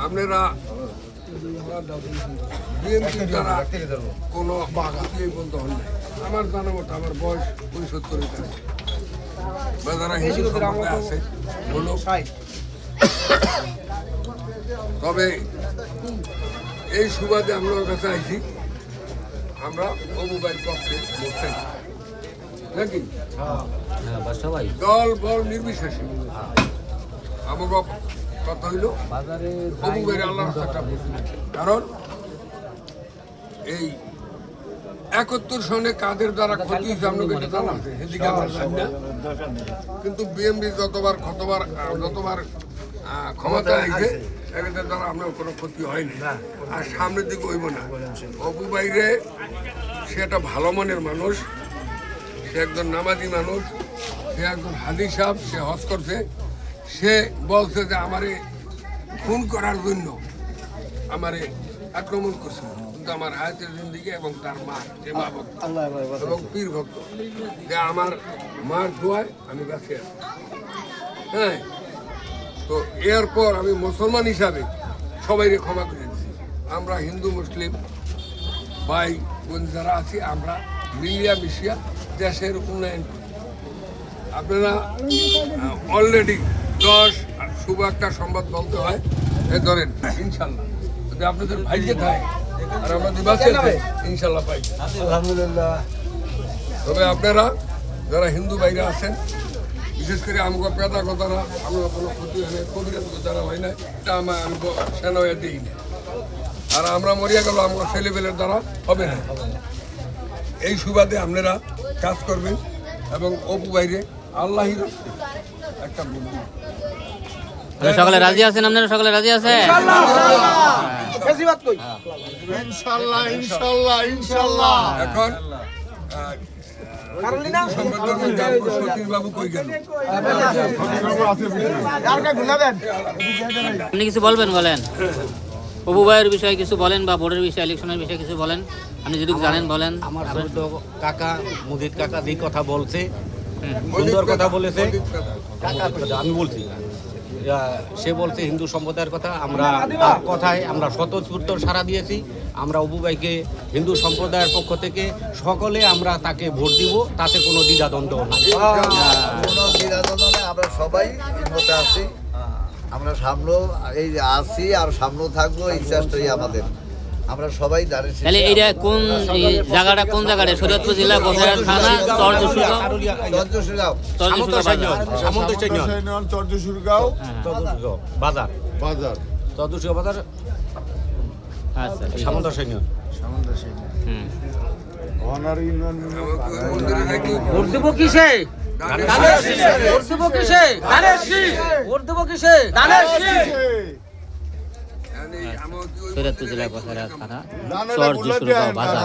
আপনারা বিএনপি দ্বারা কোনো বাগাতিয়ে বলতে হন না। আমার জানা মতো আমার বয়স 75 বা যারা হিন্দু সম্প্রদায় আছে বলো। তবে এই সুবাদে আমরা ওর কাছে আইছি, আমরা অবুবাইয়ের পক্ষে বলতে নাকি দল বল নির্বিশেষে আমাকে কথা হইল অবুবাইয়ের আল্লাহ রাস্তাটা কারণ এই 71 সনে কাদের দ্বারা ক্ষতি হয়েছে আপনাকে এটা জানা আছে, সেদিকে আমরা জানি না। কিন্তু বিএমপি যতবার ক্ষমতা আইছে এদের দ্বারা আপনার কোনো ক্ষতি হয়নি, আর সামনের দিকে হইব না। অপু বাইরে সে একটা ভালো মনের মানুষ, সে একজন নামাজি মানুষ, সে একজন হাজি সাহেব, সে হজ করছে। সে বলছে যে আমারে খুন করার জন্য আমারে আক্রমণ করছিল, কিন্তু আমার হায়াতের জিন্দিগি এবং তার মা, যে মা ভক্ত এবং পীর ভক্ত, যে আমার মার দোয়ায় আমি বাঁচে আছি। হ্যাঁ, তো এরপর আমি মুসলমান হিসাবে সবাইকে ক্ষমা করে দিচ্ছি। আমরা হিন্দু মুসলিম ভাই বোন যারা আছি, আমরা মিলিয়া মিশিয়া দেশের উন্নয়ন করি। আপনারা অলরেডি 10 শুভ একটা সংবাদ বলতে হয়, এ ধরেন ইনশাল্লাহ যদি আপনাদের ভাইকে থাকে আর আমাদের বাঁচে ইনশাল্লাহ পাই আলহামদুলিল্লাহ। তবে আপনারা যারা হিন্দু ভাইরা আছেন, বিশেষ করে আমাকে পেদা কথারা আমরা কোনো ক্ষতি হয় না, কবিরাজ দ্বারা হয় না, এটা আমি সেনা হয়ে দিই না। আর আমরা মরিয়া গেল আমার ছেলেবেলের দ্বারা হবে না। এই সুবাদে আপনারা কাজ করবেন এবং অপু বাইরে আল্লাহর একটা বলবেন। সকলে রাজি আছেন? আপনারা সকলে রাজি আছেন? ইনশাআল্লাহ ইনশাআল্লাহ ইনশাআল্লাহ। এখন সতীশবাবু কই গেল? আপনি কিছু বলবেন? বলেন অপু ভাইয়ের বিষয়ে কিছু বলেন, বা বোর্ডের বিষয়ে, ইলেকশনের বিষয়ে কিছু বলেন। আপনি যদি জানেন বলেন। আমার তো কাকা মুদিত কাকা যে কথা বলছে, সুন্দর কথা বলেছে। আমি বলছি সে বলছে হিন্দু সম্প্রদায়ের কথা, আমরা তার কথায় আমরা স্বতঃস্ফূর্ত সাড়া দিয়েছি। আমরা অপু ভাইকে হিন্দু সম্প্রদায়ের পক্ষ থেকে সকলে আমরা তাকে ভোট দিব, তাতে কোনো দ্বিধাদ্বন্দ্ব নাই। কোনো দ্বিধাদ্বন্দ্ব নেই, আমরা সবাই মতে আছি, আমরা সামনেও এই আছি আর সামনেও থাকবো, এই চেষ্টাই আমাদের। আমরা সবাই দাঁড়িয়ে। তাহলে এইটা কোন জায়গাটা? কোন জায়গাটা? শরীয়তপুর জেলা, বসিরহাট থানা, চরজুশুরগাঁও বাজার বাজার চৌদ্দশিয়া বাজার সামন্ত সৈন্য। ভোট দেবো কিসে? ভোট দেবো কিসে? ভোট দেবো কিসে? শরীয়তপুর জেলা, বসিরহাট থানা, চরজুশুরগাঁও বাজার।